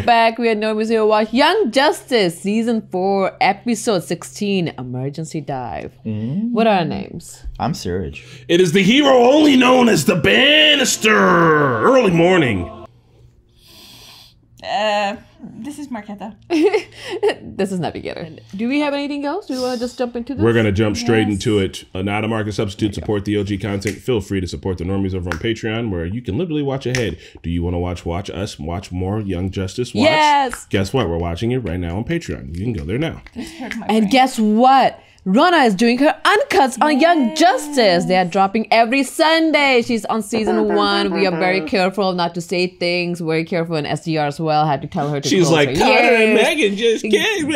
back. We are Normies here to watch Young Justice Season 4, Episode 16, Emergency Dive. What are our names? I'm Surge. It is the hero only known as the Bannister. Early morning. This is Marquetta. This is Navigator. Do we have anything else? Do we want to just jump into this? We're going to jump straight into it. Not a market substitute. Support the OG content. Feel free to support the Normies over on Patreon, where you can literally watch ahead. Do you want to watch us watch more Young Justice? Yes. Guess what? We're watching it right now on Patreon. You can go there now. And guess what? Rana is doing her uncuts on Young Justice. They are dropping every Sunday. She's on season 1. We are very careful not to say things. Very careful in SDR as well. Had to tell her to She's close like, her Connor ears. and Megan just can't.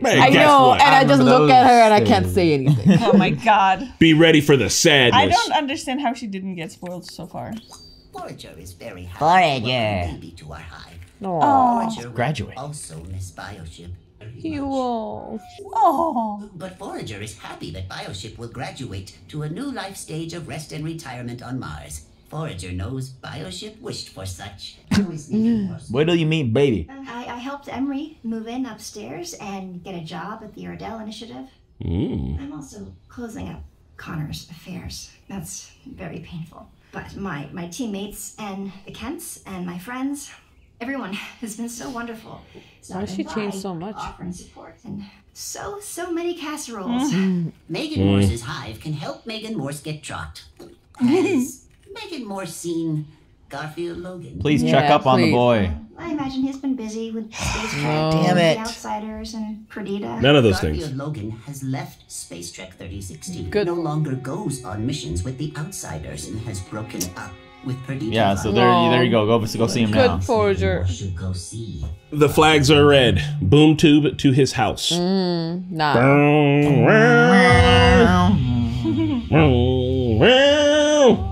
I know, and I just look at her and I can't say anything. Oh my god. Be ready for the sadness. I don't understand how she didn't get spoiled so far. Forager is very happy Forager. to welcome baby to our hive. Aww. Forager will Graduate. also miss Bioship. He will. Oh. But Forager is happy that Bioship will graduate to a new life stage of rest and retirement on Mars. Forager knows Bioship wished for such. Wait till you meet baby. I helped Emery move in upstairs and get a job at the Ardell Initiative. I'm also closing up Connor's affairs. That's very painful. But my teammates and the Kents and my friends, everyone has been so wonderful. Why does she change so much? Offering support and so many casseroles. Megan Morse's hive can help Megan Morse get trot. Has Megan Morse seen Garfield Logan? Please check up on the boy. I imagine he's been busy with Space Trek, Damn it. The Outsiders, and Perdita. None of those Garfield things. Logan has left Space Trek 3016. Good. No longer goes on missions with the Outsiders and has broken up with Perdita. Yeah, so there you go. Go see him now. Good Forager. Should go see. The flags are red. Boom tube to his house. Nah.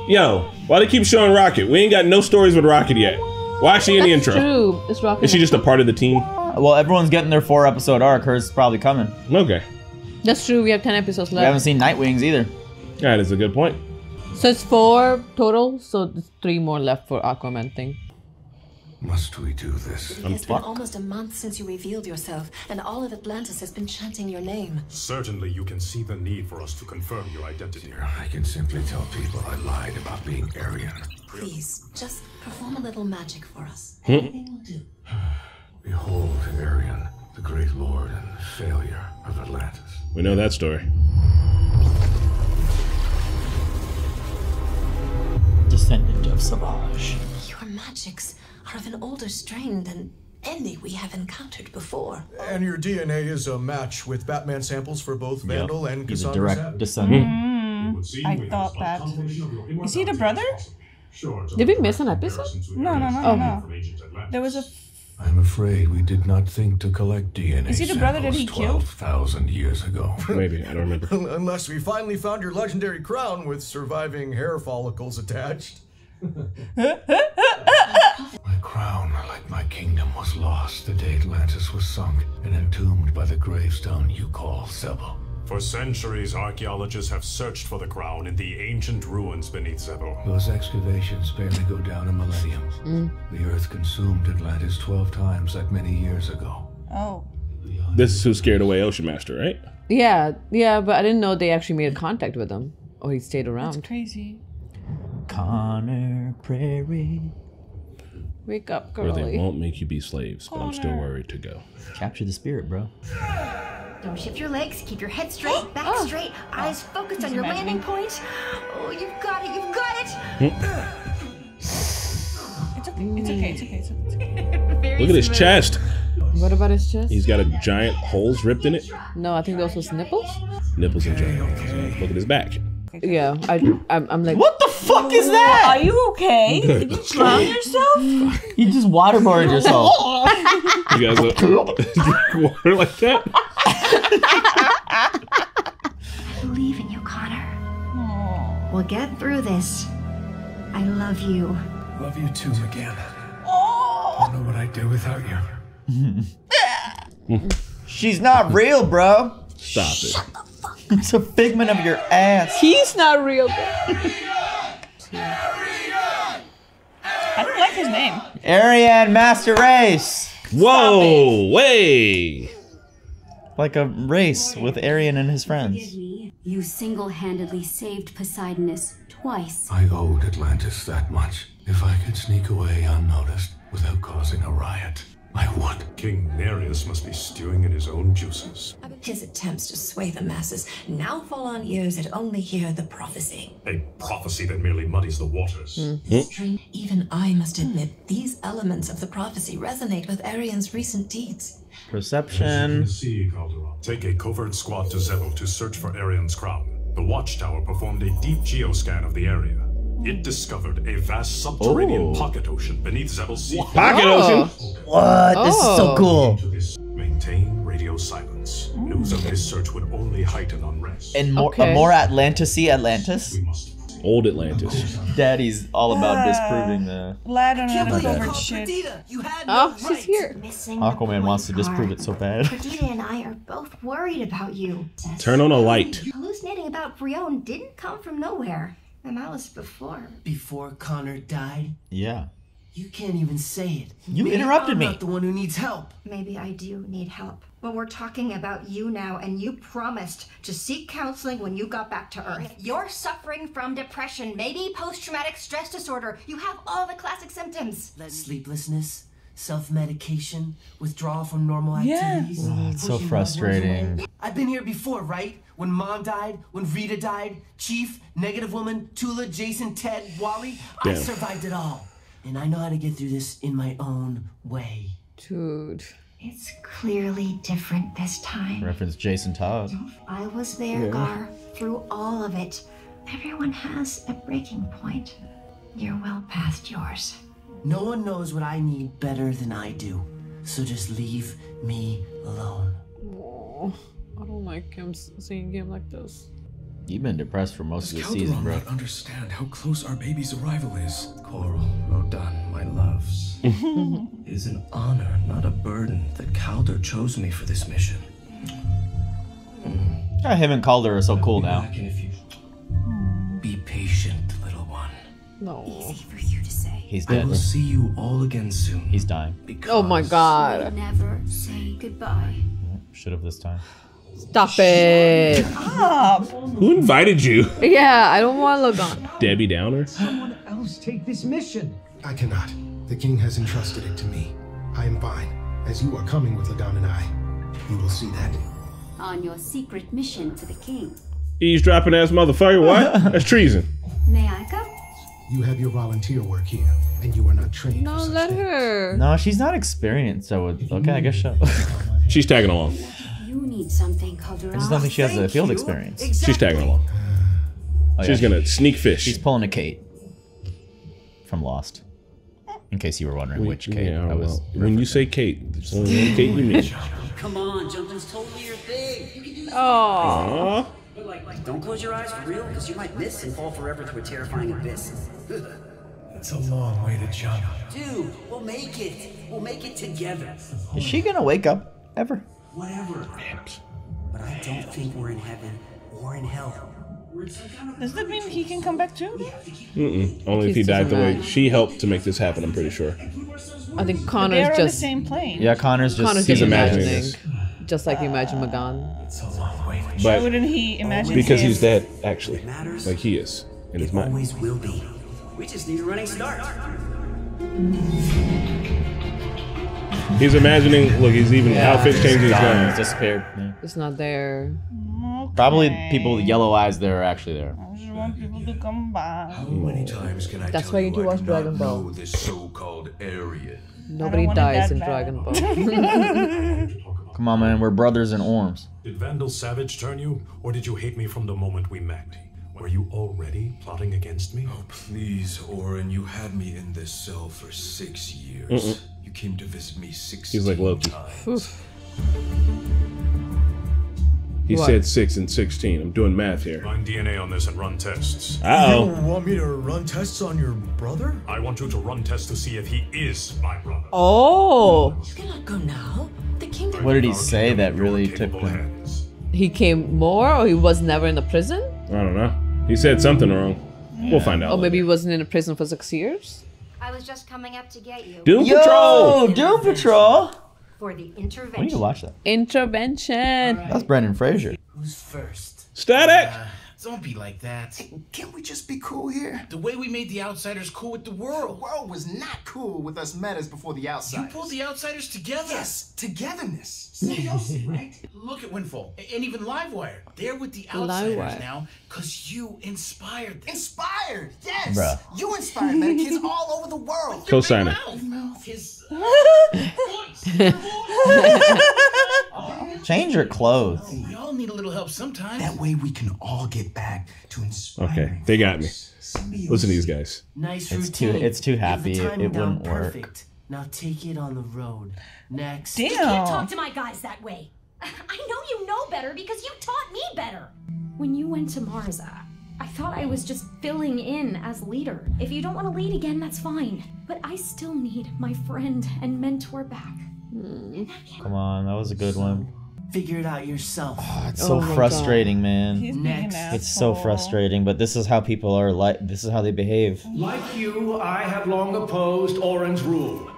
Yo, why they keep showing Rocket? We ain't got no stories with Rocket yet. Why is she in the intro? True. It's Rocket. Is she just a part of the team? Well, everyone's getting their 4-episode arc. Hers is probably coming. Okay. That's true. We have 10 episodes We haven't left. seen Nightwings either. That is a good point. So it's 4 total. So there's 3 more left for Aquaman thing. Must we do this? It's been almost a month since you revealed yourself, and all of Atlantis has been chanting your name. Certainly you can see the need for us to confirm your identity. I can simply tell people I lied about being Aryan. Please, just perform a little magic for us. Anything will do. Behold Aryan, the great lord and failure of Atlantis. We know that story. Descendant of Savage. Your magics are of an older strain than any we have encountered before. And your DNA is a match with Batman samples for both Vandal and He's a Cassandra's direct head. descendant. I thought that. Is he the brother? Did we miss an episode? No. There was a. I'm afraid we did not think to collect DNA Is he the brother that he killed? 12,000 years ago. Maybe. I don't remember. Unless we finally found your legendary crown with surviving hair follicles attached. My crown, like my kingdom, was lost the day Atlantis was sunk and entombed by the gravestone you call Sebel. For centuries, archaeologists have searched for the crown in the ancient ruins beneath Sebel. Those excavations barely go down a millennium. The earth consumed Atlantis 12 times that many years ago. Oh. This is who scared away Ocean Master, right? Yeah, but I didn't know they actually made contact with him. Or he stayed around. That's crazy. Connor Prairie. Wake up, Or they girly. won't make you be slaves, but I'm still worried to go. Capture the spirit, bro. Don't shift your legs. Keep your head straight, back straight, eyes focused on your landing point. Oh, you've got it. You've got it. It's okay. Look at his chest. What about his chest? He's got a giant holes ripped in it. No, I think those was nipples. Nipples and giant. Look at his back. Yeah, I'm like. What the fuck is that? Are you okay? Did you drown yourself? You just waterboarded yourself. You guys drink water like that? I believe in you, Connor. We'll get through this. I love you. Love you too, McGann. I don't know what I'd do without you. She's not real, bro. Stop it. It's a figment of your ass. He's not real. I don't like his name. Ariane Master Race. Whoa! Way! Like a race with Arian and his friends. You single-handedly saved Poseidonus twice. I owed Atlantis that much. If I could sneak away unnoticed without causing a riot, I would. King Nereus must be stewing in his own juices. His attempts to sway the masses now fall on ears that only hear the prophecy. A prophecy that merely muddies the waters. Even I must admit, these elements of the prophecy resonate with Arian's recent deeds. Perception. Take a covert squad to Zebel to search for Arian's crown. The Watchtower performed a deep geoscan of the area. It discovered a vast subterranean pocket ocean beneath Zebel's sea. Pocket ocean? What? This is so cool. Maintain radio silence. News of this search would only heighten unrest. And more Atlantis-y Atlantis? Old Atlantis. Daddy's all about disproving the... Lad on another covert shit. Oh, she's here. Aquaman wants to disprove it so bad. Perdita and I are both worried about you. Turn on a light. Hallucinating about Brion didn't come from nowhere. And that was before. Before Connor died? Yeah. You can't even say it. You Maybe interrupted I'm me. not the one who needs help. Maybe I do need help. But we're talking about you now, and you promised to seek counseling when you got back to Earth. You're suffering from depression, maybe post-traumatic stress disorder. You have all the classic symptoms. Sleeplessness, self-medication, withdrawal from normal activities. It's so frustrating. I've been here before, right? When Mom died, when Rita died, Chief, Negative Woman, Tula, Jason, Ted, Wally. I Damn. survived it all. And I know how to get through this in my own way. Dude. It's clearly different this time. Reference Jason Todd. I was there, Gar, through all of it. Everyone has a breaking point. You're well past yours. No one knows what I need better than I do. So just leave me alone. Oh, I don't like him seeing him like this. You've been depressed for most of the Does season, Calderon bro. not understand how close our baby's arrival is? Coral, Rodan, my loves. It is an honor, not a burden, that Calder chose me for this mission. Him and Calder are so cool now. Be patient, little one. No. Easy for you to say. He's I dead. will see you all again soon. He's dying. Oh my god. Never say goodbye. Should have this time. Stop it. Who invited you? Yeah, I don't want Logan. Debbie Downer? Someone else take this mission. I cannot. The king has entrusted it to me. I am fine, as you are coming with Lagan and I. You will see that. On your secret mission to the king. Eavesdropping ass motherfucker, what? That's treason. May I go? You have your volunteer work here, and you are not trained No, for such let things. her. No, she's not experienced, so okay, I guess so. She's tagging along. You need something, Calderon. I just don't think she has the field experience. She's tagging along. Oh, She's yeah, gonna sneak fish. She's pulling a Kate from Lost. In case you were wondering which Kate Yeah, I was. well, when you say Kate, there's only one Kate you mean. Come on, jumping's totally your thing. You can do this. Aww. But don't close your eyes for real, because you might miss and fall forever to a terrifying abyss. It's a long way to jump. Dude, we'll make it. We'll make it together. Is she gonna wake up ever? Whatever. But I don't think we're in heaven or in hell. Does that mean he can come back too? Only if he died the way she helped to make this happen, I'm pretty sure. I think They're Connor's on the just same plane. Yeah, Connor's He's imagining this. Just like you imagine Magan. Why But wouldn't he imagine because him? he's dead, actually. Like he is in his mind. Always will be. We just need a running start. He's imagining, look, he's even outfit changing his Gone, gun. it's disappeared. Yeah. It's not there. Probably people with yellow eyes that are actually there. I just want people to come by. How many times can I That's tell why you you do I watch do Dragon not Ball. know this so-called Aryan? Nobody want it dies that in bad. Dragon Ball. Come on, man, we're brothers in arms. Did Vandal Savage turn you, or did you hate me from the moment we met? Were you already plotting against me? Oh, please, Orin, you had me in this cell for 6 years. You came to visit me 16 He's like Loki. times. He What? said 6 and 16. I'm doing math here. Find DNA on this and run tests. Uh-oh. You want me to run tests on your brother? I want you to run tests to see if he is my brother. Oh, You cannot go now. The king. What did he say that really tipped him? he came more, or he was never in a prison? I don't know. He said something wrong. We'll find out. Or maybe he later. wasn't in a prison for 6 years? I was just coming up to get you. Doom Yo, Patrol! Doom Patrol! for the intervention. When do you watch that? Intervention. That's Brendan Fraser. Who's first? Static! Don't be like that. Can't we just be cool here? The way we made the outsiders cool with the world. The world was not cool with us metas before the outsiders. You pulled the outsiders together. Yes, togetherness. Symbiosis, right? Look at Windfall and even Livewire. They're with the outsiders now because you inspired them. Inspired? Yes. Bruh. You inspired meta kids all over the world. Co-sign it. His Change your clothes. We all need a little help sometimes. That way we can all get back to inspiring. Okay, they got me. Listen to these guys. Nice routine. It's too happy. The timing It wouldn't down work. perfect. Now take it on the road. Next. Damn. You can't talk to my guys that way. I know you know better because you taught me better. When you went to Mars, I thought I was just filling in as leader. If you don't want to lead again, that's fine. But I still need my friend and mentor back. Come on, that was a good one. Figure it out yourself. Oh, it's so frustrating, man. He's being an It's so asshole. frustrating, but this is how people are like. This is how they behave. Like you, I have long opposed Oren's rule.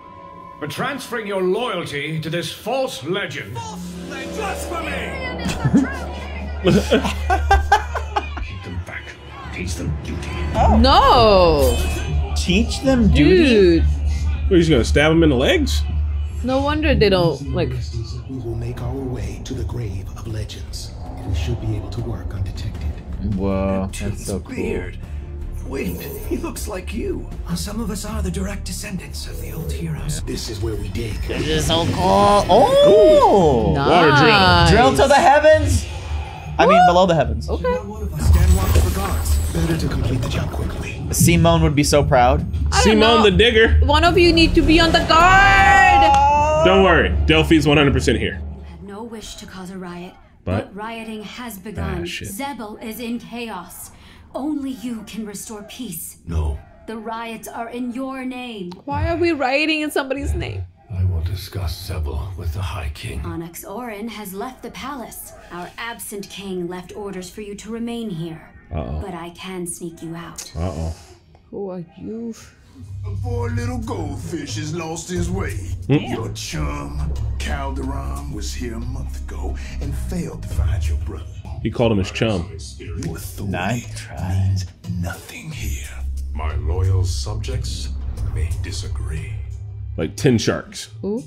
But transferring your loyalty to this false legend. Blasphemy! Keep them back. Teach them duty. No. Teach them duty. Dude. What, he's gonna stab him in the legs? No wonder they don't like. We will make our way to the grave of legends. And we should be able to work undetected. Whoa, that's so cool. Beard. Wait, he looks like you. Some of us are the direct descendants of the old heroes. This is where we dig. This is so cool. Oh, Water drill. Drill to the heavens. I mean, below the heavens. Okay. Stand watch for guards. Better to complete the job quickly. Simone would be so proud. Simone the digger. One of you need to be on the guard. Don't worry, Delphi's 100% here. Had no wish to cause a riot, But- but rioting has begun. shit. Zebel is in chaos. Only you can restore peace. No. The riots are in your name. Why are we writing in somebody's name? I will discuss Zebel with the High King. Onyx Orin has left the palace. Our absent king left orders for you to remain here. Uh-oh. But I can sneak you out. Uh-oh. Who are you? A poor little goldfish has lost his way. Your chum, Calderon, was here a month ago and failed to find your brother. He called him his chum. Your authority means nothing here. My loyal subjects may disagree. Like 10 sharks. Who?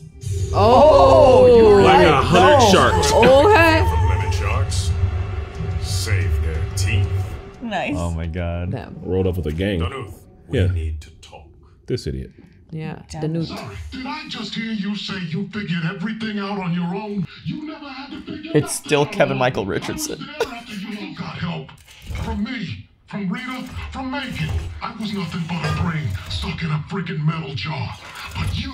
Oh, you were Like right. 100 No. sharks. Okay. Lemon sharks save their teeth. Nice. Oh my god. Damn. Rolled up with a gang. Danuth, we Yeah. need to talk. This idiot. Yeah. The new. Did I just hear you say you figured everything out on your own? You never had to figure It's still Kevin Michael Richardson. after you all got help. From me, from Rita, from Megan. I was nothing but a brain stuck in a freaking metal jar. But you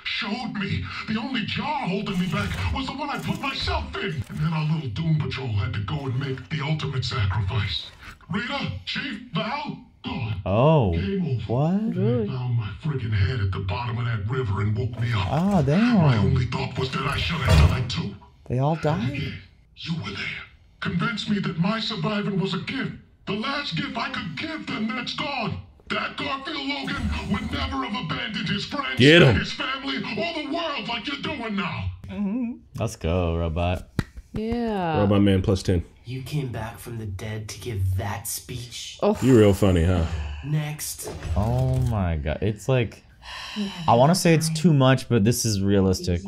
showed me the only jar holding me back was the one I put myself in. And then our little Doom Patrol had to go and make the ultimate sacrifice. Rita, Chief, Val, gone. Oh, Game over. what? They found my friggin' head at the bottom of that river and woke me up. Ah, My damn. only thought was that I should have done it too. They all died? Again, you were there. Convinced me that my surviving was a gift. The last gift I could give them that's gone. That Garfield Logan would never have abandoned his friends, Get 'em. his family, or the world like you're doing now. Let's go, robot. Yeah. Robot Man plus 10. You came back from the dead to give that speech. Oh. You real funny, huh? Next. Oh my god. It's like, I want to say it's too much, but this is realistic.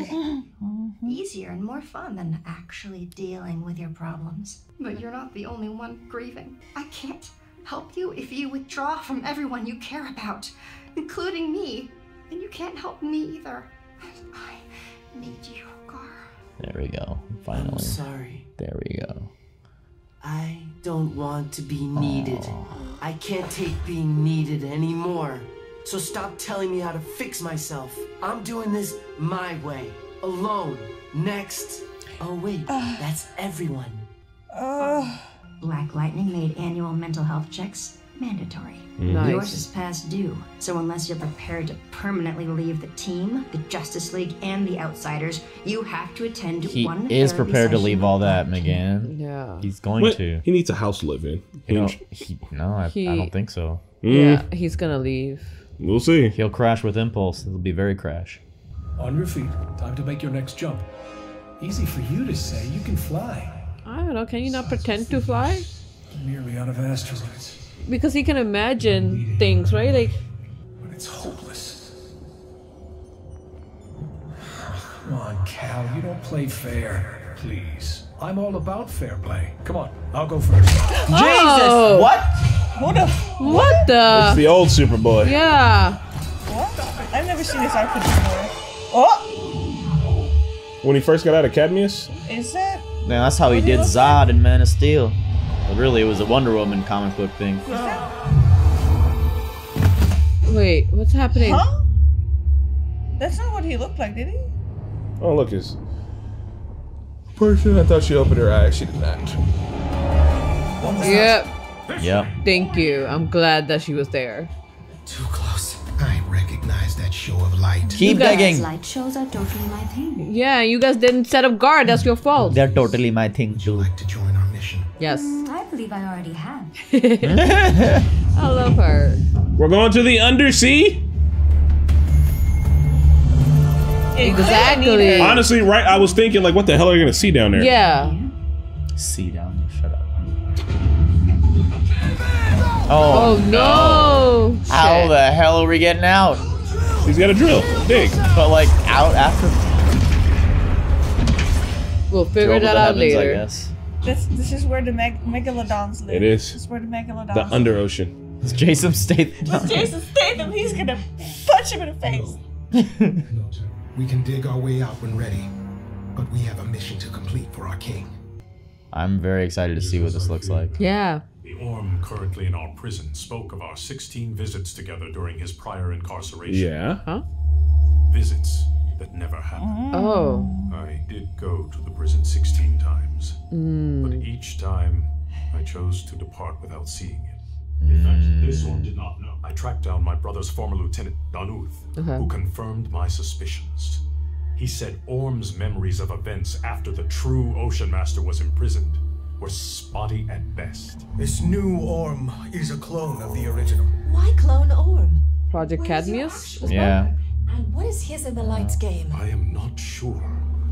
Easier and more fun than actually dealing with your problems. But you're not the only one grieving. I can't help you if you withdraw from everyone you care about, including me. And you can't help me either. I need you, Gar. There we go. Finally. I'm sorry. There we go. I don't want to be needed. I can't take being needed anymore. So stop telling me how to fix myself. I'm doing this my way. Alone. Next. Oh wait, that's everyone. Black Lightning made annual mental health checks mandatory. Nice. Yours is past due, so unless you're prepared to permanently leave the team, the Justice League, and the Outsiders, you have to attend He one is therapy prepared to session leave all that, Megan. Yeah. He's going What? to. He needs a house to live in. You know, no, I don't think so. Yeah, he's gonna leave. We'll see. He'll crash with Impulse. It'll be very crash. On your feet. Time to make your next jump. Easy for you to say. You can fly. I don't know. Can you not pretend to fly? Merely out of asteroids. Because he can imagine things, right? Like, but it's hopeless. Come on, Cal. You don't play fair. Please. I'm all about fair play. Come on. I'll go first. Oh. What? What the? It's the old Superboy. Yeah. What? I've never seen this outfit before. Oh! When he first got out of Cadmius? Is that? Yeah, that's how he did Zod in Man of Steel. But really, it was a Wonder Woman comic book thing. Wait, what's happening? Huh? That's not what he looked like, did he? Oh, look, his person. I thought she opened her eyes. She did not. Yep. Yep. Thank you. I'm glad that she was there. Too close. I recognize that show of light. Keep digging. Light shows are totally my thing. Yeah, you guys didn't set up guard. That's your fault. They're totally my thing too. Like to join our mission? Yes. I believe I already have. I love her. We're going to the undersea? Exactly. Honestly, right, I was thinking, like, what the hell are you going to see down there? Yeah. See down there. Shut up. Oh, no. How the hell are we getting out? He's got a drill. Dig. But, like, out after. We'll figure that out later. I guess. This is where the megalodons live. It is. This is where the megalodons The live. under ocean. It's Jason Statham. It's Jason Statham. He's gonna punch him in the face. We can dig our way out when ready, but we have a mission to complete for our king. I'm very excited to see what this looks like. Yeah. The Orm currently in our prison spoke of our 16 visits together during his prior incarceration. Yeah. Huh? Visits that never happened. Oh. I did go to the prison 16 times, but each time I chose to depart without seeing it. In fact, this Orm did not know. I tracked down my brother's former lieutenant, Danuth, who confirmed my suspicions. He said Orm's memories of events after the true Ocean Master was imprisoned were spotty at best. This new Orm is a clone of the original. Why clone Orm? Project Cadmius? Yeah. And what is his in the light's game? I am not sure,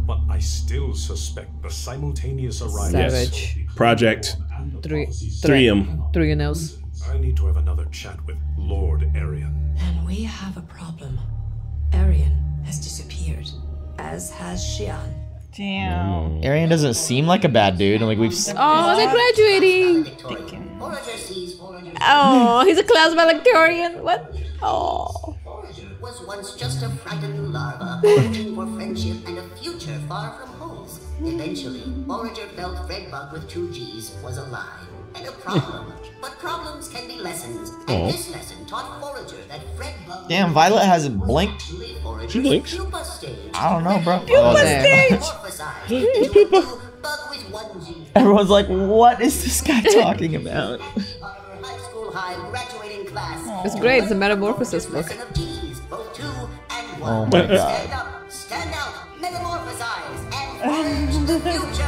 but I still suspect the simultaneous arrival. Savage. Project. Threum. I need to have another chat with Lord Arian. And we have a problem. Arian has disappeared, as has Xian. Damn. Arian doesn't seem like a bad dude. Like we've. Oh, they're graduating. Oh, he's a class valedictorian. What? Oh. Was once just a frightened larva, hoping for friendship and a future far from home. Eventually, Forager felt Fredbug with 2 G's was a lie and a problem. But problems can be lessons, and this lesson taught Forager that Fredbug. Damn, Violet hasn't blinked. She blinks. I don't know, bro. Everyone's like, what is this guy talking about? It's great. It's a metamorphosis book. Oh my god. Stand out, metamorphosize, and forge the future.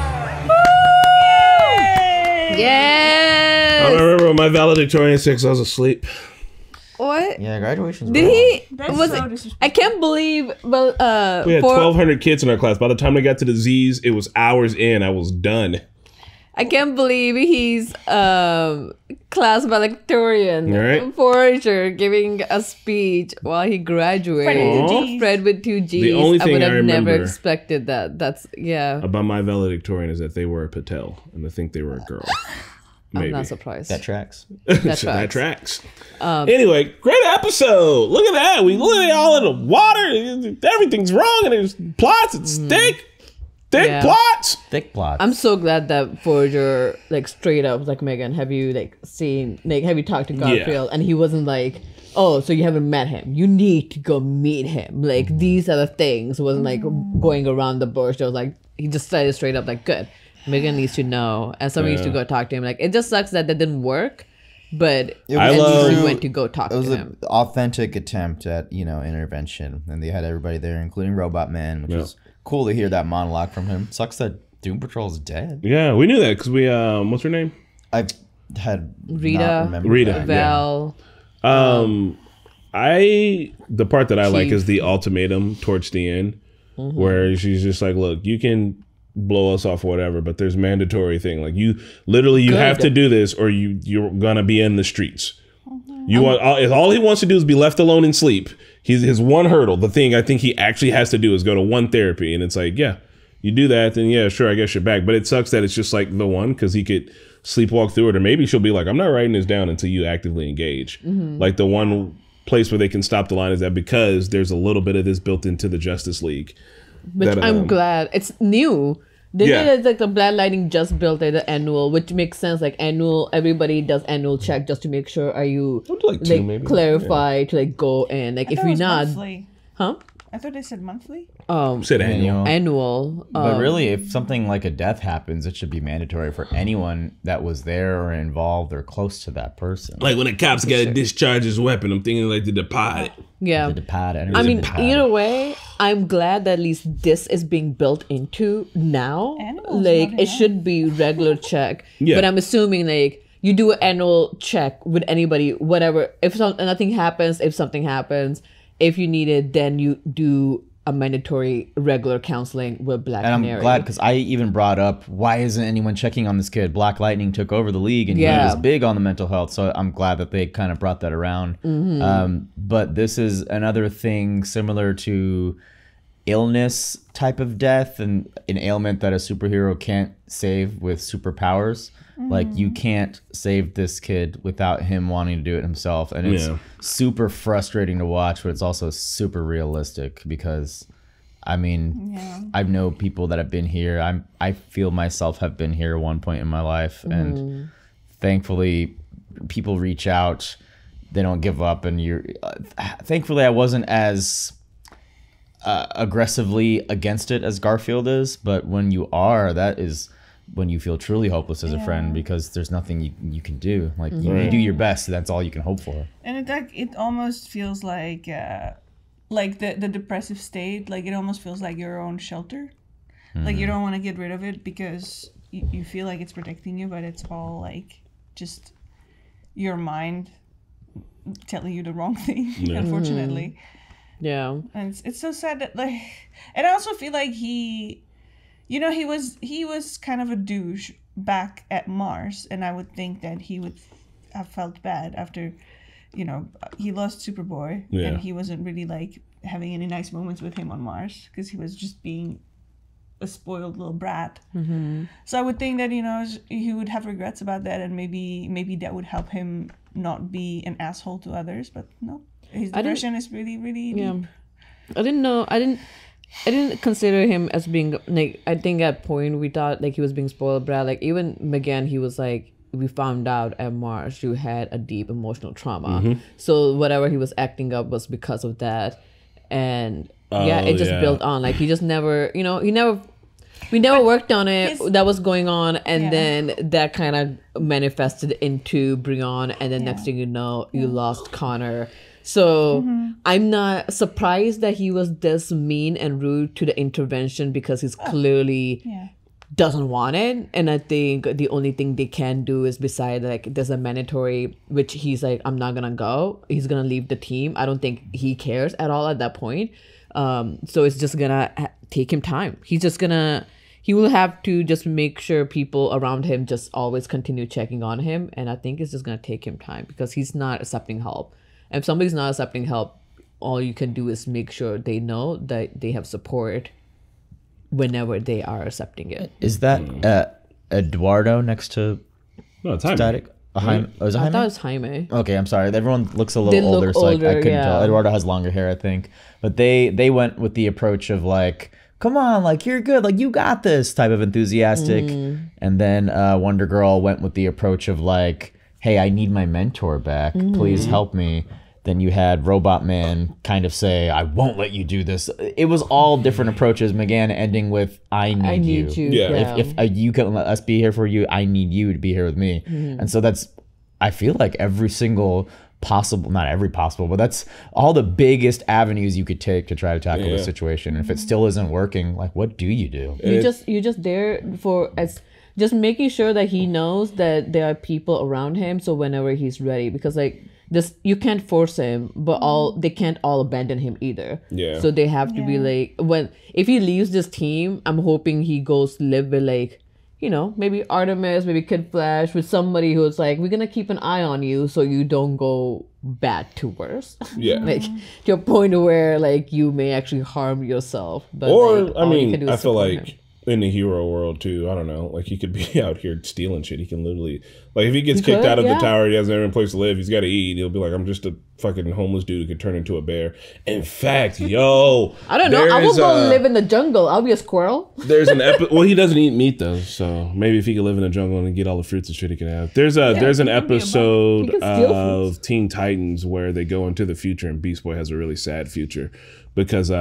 Yes. I remember when my valedictorian 6, I was asleep. What? Yeah, graduation's Did he? That's Was so it, I can't believe. Well, we had 1,200 kids in our class. By the time we got to the Z's, it was hours in. I was done. I can't believe he's class valedictorian, Right. Forager, giving a speech while he graduated. Fred with 2 G's. The only thing I would I have remember never expected that. That's about my valedictorian is that they were a Patel, and I think they were a girl. Maybe. I'm not surprised. That tracks. That tracks. Anyway, great episode. Look at that. We look at it all in the water. Everything's wrong, and there's plots. It's thick. Thick plots. Thick plots. I'm so glad that Forager, like, straight up was like, Megan, have you talked to Garfield? And he wasn't like, oh, so you haven't met him. You need to go meet him. Like, these are the things. It wasn't like going around the bush. It was like, he just said it straight up, like, good. Megan needs to know. And somebody needs to go talk to him. Like, it just sucks that didn't work. But at least we went to go talk to him. It was an authentic attempt at, intervention. And they had everybody there, including Robot Man, which is cool to hear that monologue from him. Sucks that Doom Patrol's dead. Yeah, we knew that because we, what's her name? I had Rita, Rita, Val. The part that I like is the ultimatum towards the end, where she's just like, look, you can blow us off or whatever, but there's mandatory thing. Like you have to do this or you're gonna be in the streets. All he wants to do is be left alone and sleep. His one hurdle, the thing I think he actually has to do is go to one therapy. And it's like, yeah, you do that, then yeah, sure, I guess you're back. But it sucks that it's just like the one, because he could sleepwalk through it. Or maybe she'll be like, I'm not writing this down until you actively engage. Like the one place where they can stop the line is that because there's a little bit of this built into the Justice League. Which I'm glad. It's new. They did it like the Black Lightning just built the annual, which makes sense. Like everybody does annual check just to make sure are you clarify to go in. Like if you're not, monthly. Huh? I thought they said monthly. Said annual. Annual. But really, if something like a death happens, it should be mandatory for anyone that was there or involved or close to that person. Like when a cop's got to discharge his weapon, I'm thinking like the deposit. Yeah. The deposit. I mean, either way, I'm glad that at least this is being built into now. Like it should be regular check. Yeah. But I'm assuming like you do an annual check with anybody, whatever. If nothing happens, if something happens, if you need it, then you do a mandatory regular counseling with Black Canary. And I'm glad because I even brought up, why isn't anyone checking on this kid? Black Lightning took over the league and he was big on the mental health. So I'm glad that they kind of brought that around. But this is another thing similar to illness type of death and an ailment that a superhero can't save with superpowers. Like you can't save this kid without him wanting to do it himself. And it's super frustrating to watch, but it's also super realistic because I mean, I know people that have been here. I feel myself have been here at one point in my life. And thankfully people reach out, they don't give up. And thankfully I wasn't as aggressively against it as Garfield is. But when you are, that is when you feel truly hopeless as a friend because there's nothing you can do. Like you do your best, so that's all you can hope for. And it almost feels like the depressive state. Like it almost feels like your own shelter. Like you don't want to get rid of it because you feel like it's protecting you, but it's all like just your mind telling you the wrong thing. Unfortunately. Yeah. And it's so sad that like, and I also feel like he was kind of a douche back at Mars, and I would think that he would have felt bad after, he lost Superboy, and he wasn't really like having any nice moments with him on Mars because he was just being a spoiled little brat. So I would think that he would have regrets about that, and maybe that would help him not be an asshole to others. But no, his depression is really really deep. I didn't consider him as being like, I think at point we thought like he was being spoiled brat. Like even McGann, he was like, we found out at Mars you had a deep emotional trauma. So whatever he was acting up was because of that. And it just built on. Like he just never, we never worked on it. That was going on, and then that kind of manifested into Brion, and then next thing you know, you lost Connor. So I'm not surprised that he was this mean and rude to the intervention because he's clearly doesn't want it. And I think the only thing they can do is beside like there's a mandatory, which he's like, I'm not gonna go. He's gonna leave the team. I don't think he cares at all at that point. So it's just gonna take him time. He will have to just make sure people around him just always continue checking on him. And I think it's just gonna take him time because he's not accepting help. If somebody's not accepting help, all you can do is make sure they know that they have support whenever they are accepting it. Is that Eduardo next to Static? I thought it was Jaime. Okay, I'm sorry. Everyone looks a little older, so I couldn't tell. Eduardo has longer hair, I think. But they went with the approach of like, come on, like you're good, like you got this type of enthusiastic. And then Wonder Girl went with the approach of like, hey, I need my mentor back. Please help me. Then you had Robot Man kind of say, I won't let you do this. It was all different approaches. McGann ending with, I need you. Yeah. If you can let us be here for you, I need you to be here with me. And so I feel like every single possible, not every possible, but that's all the biggest avenues you could take to try to tackle this situation. And if it still isn't working, like what do? You're just there for just making sure that he knows that there are people around him. So whenever he's ready, because like this, you can't force him, but they can't all abandon him either. Yeah. So they have to be like, if he leaves this team, I'm hoping he goes live with like, you know, maybe Artemis, maybe Kid Flash, with somebody who's like, we're gonna keep an eye on you so you don't go bad to worse. Yeah. Like to a point where like you may actually harm yourself. But or like, I mean, I feel support like him. in the hero world too, I don't know, like he could be out here stealing shit. He can literally, like, if he gets He kicked could, out of yeah. the tower, he hasn't any place to live, he's got to eat, he'll be like, I'm just a fucking homeless dude who could turn into a bear. In fact, yo, I don't know. I will go live in the jungle. I'll be a squirrel. There's an well, he doesn't eat meat though, so maybe if he could live in the jungle and get all the fruits and shit he could have. There's an episode of Teen Titans where they go into the future and Beast Boy has a really sad future because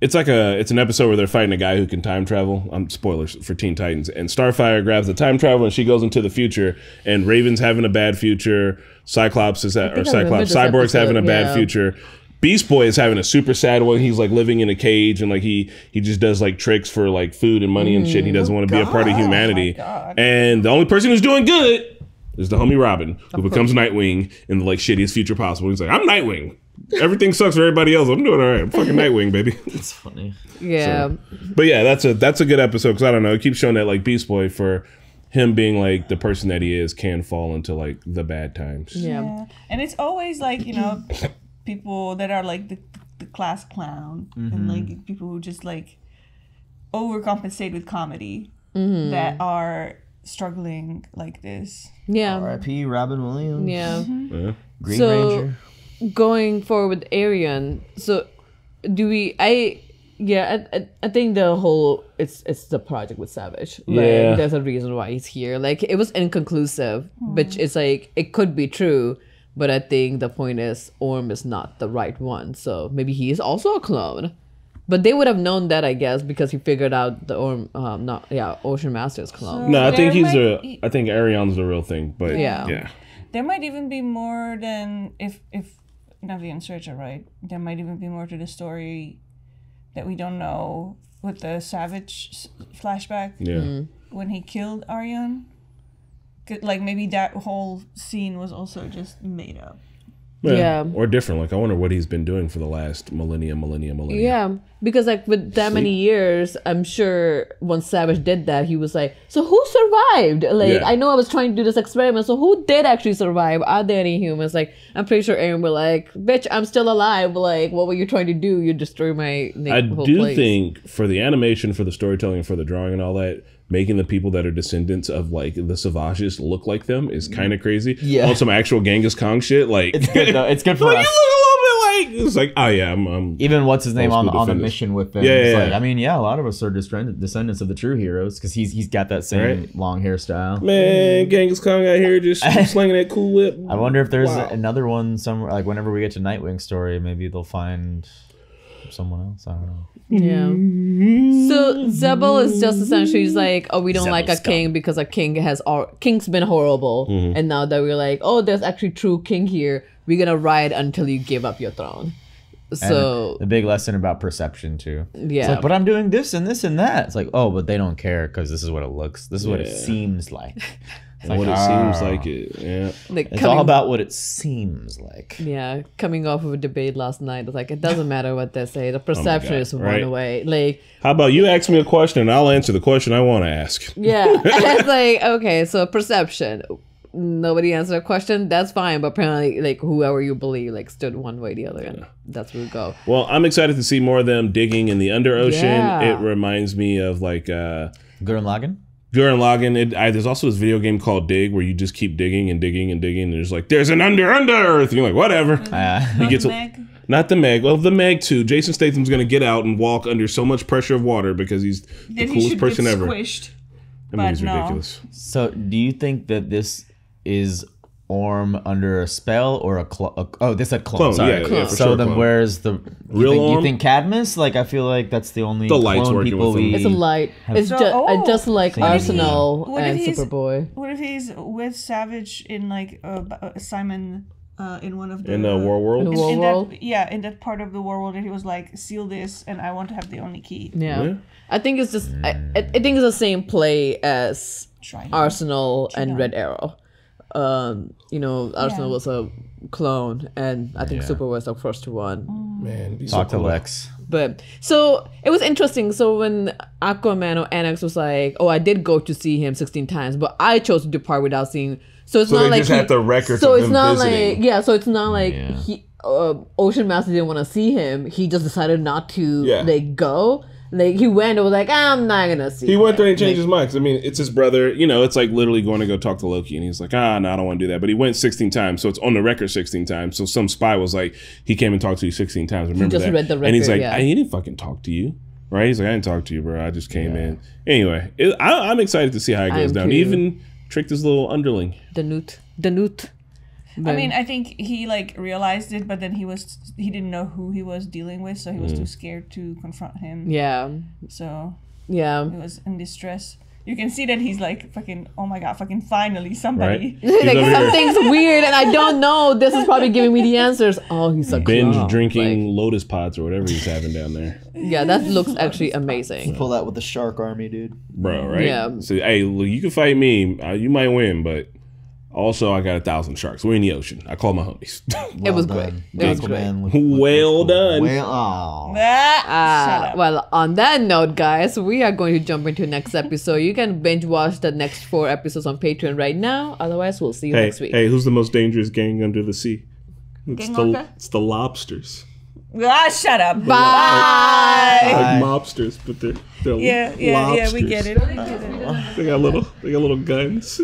it's an episode where they're fighting a guy who can time travel. Spoilers for Teen Titans. And Starfire grabs the time travel and she goes into the future. And Raven's having a bad future. Cyborg's having a bad future. Beast Boy is having a super sad one. He's like living in a cage and like he just does like tricks for like food and money and shit. He doesn't want to be a part of humanity. And the only person who's doing good is the homie Robin, who becomes Nightwing in the like shittiest future possible. He's like, I'm Nightwing. Everything sucks for everybody else. I'm doing all right. I'm fucking Nightwing, baby. It's funny. Yeah. So, but yeah, that's a good episode because I don't know. It keeps showing that like Beast Boy, for him being like the person that he is, can fall into like the bad times. Yeah. And it's always like, you know, people that are like the class clown and like people who just like overcompensate with comedy that are struggling like this. Yeah. R.I.P. Robin Williams. Yeah. Green Ranger. Going forward with Arian, so do we? I think the whole it's the project with Savage. Like, Yeah. there's a reason why he's here. Like it was inconclusive, but it's like it could be true. But I think the point is Orm is not the right one. So maybe he is also a clone. But they would have known that, I guess, because he figured out the Ocean Master's clone. No, I think I think Arion's the real thing. But yeah. There might even be more than if Navi and Serge are right. There might even be more to the story that we don't know with the Savage flashback. Yeah. When he killed Arion. Like maybe that whole scene was also just made up. Yeah. Or different. Like I wonder what he's been doing for the last millennia. Yeah, because like with that many years, I'm sure once Savage did that, he was like, so who survived? Like, I know I was trying to do this experiment, so who did actually survive? Are there any humans? Like, I'm pretty sure Aaron were like, bitch, I'm still alive. Like, what were you trying to do? You destroyed my whole place. Think for the animation, for the storytelling, for the drawing and all that, making the people that are descendants of like the Savages look like them is kind of crazy. Yeah. On some actual Genghis Khan shit. Like it's good though. It's good for like, us. You look a little bit like it's like, oh yeah, I'm even what's his name on the mission with them. Yeah, like, I mean, yeah, a lot of us are descendants of the true heroes because he's got that same long hairstyle. Man, Genghis Khan out here just slinging that cool whip. I wonder if there's another one somewhere. Like whenever we get to Nightwing story, maybe they'll find someone else. I don't know. Yeah. So Zebel is just essentially he's like, oh, we don't like a king because a king king's been horrible, and now that we're like, oh, there's actually true king here, we're gonna ride until you give up your throne. So and the big lesson about perception too. Yeah. It's like, but I'm doing this and this and that. It's like, oh, but they don't care because this is what it looks. This is what it seems like. It's like, what it seems like it. Yeah. Like it's all about what it seems like. Yeah. Coming off of a debate last night, it's like it doesn't matter what they say. The perception is one way. Like, how about you ask me a question and I'll answer the question I want to ask. Yeah. It's like, okay, so perception. Nobody answered a question. That's fine. But apparently, like whoever you believe, like stood one way or the other, and that's where we go. Well, I'm excited to see more of them digging in the under ocean. Yeah. It reminds me of like Gurren Lagann. Gurren Lagann. There's also this video game called Dig where you just keep digging and digging and digging. And there's like, there's an under earth. And you're like, whatever. He gets not the Meg. Well, the Meg too. Jason Statham's gonna get out and walk under so much pressure of water because he's the coolest person ever. Squished, that movie's ridiculous. So, do you think that this is Orm under a spell or a clone? Oh, this said clone. Sorry. Yeah, so sure, then, clone. Where's the real Orm? You think Cadmus? Like, I feel like that's the only light's clone working people with him. It's a light. It's just like Arsenal and Superboy. What if he's with Savage in like Simon in one of the in the War World? In the War World? In that part of the War World that he was like, seal this and I want to have the only key. Yeah. I think it's just I think it's the same play as Arsenal and Red Arrow. you know, Arsenal was a clone, and I think Super was the first one. Man, talk to Lex. But so it was interesting. So when Aquaman or Annex was like, "Oh, I did go to see him 16 times, but I chose to depart without seeing." So it's not they like just had the records. So of it's him not visiting. like So it's not like he Ocean Master didn't want to see him. He just decided not to like go. Like he went and was like, I'm not gonna see. He went there and changed his mind. 'Cause, I mean, it's his brother. You know, it's like literally going to go talk to Loki, and he's like, no, I don't want to do that. But he went 16 times, so it's on the record 16 times. So some spy was like, he came and talked to you 16 times. Remember he just that? read the record, and he's like, he didn't fucking talk to you, right? He's like, I didn't talk to you, bro. I just came in. Anyway, I'm excited to see how it goes down. He even tricked his little underling. The Newt. I mean, I think he like realized it, but then he didn't know who he was dealing with, so he was too scared to confront him. Yeah. So he was in distress. You can see that he's like fucking, oh my god, fucking finally somebody. Right? Like something's weird, and I don't know. This is probably giving me the answers. Oh, he's a binge drinking lotus pods or whatever he's having down there. Yeah, that looks actually amazing. Pull that with the shark army, dude. Bro, right? Yeah. So hey, look, you can fight me. You might win, but. Also, I got 1,000 sharks. We're in the ocean. I call my homies. It was great. It was great. Well done. Well, on that note, guys, we are going to jump into the next episode. You can binge watch the next 4 episodes on Patreon right now. Otherwise, we'll see you next week. Hey, who's the most dangerous gang under the sea? It's the lobsters. Shut up. Bye. Like mobsters, but they're lobsters. Yeah, we get it. They got little guns.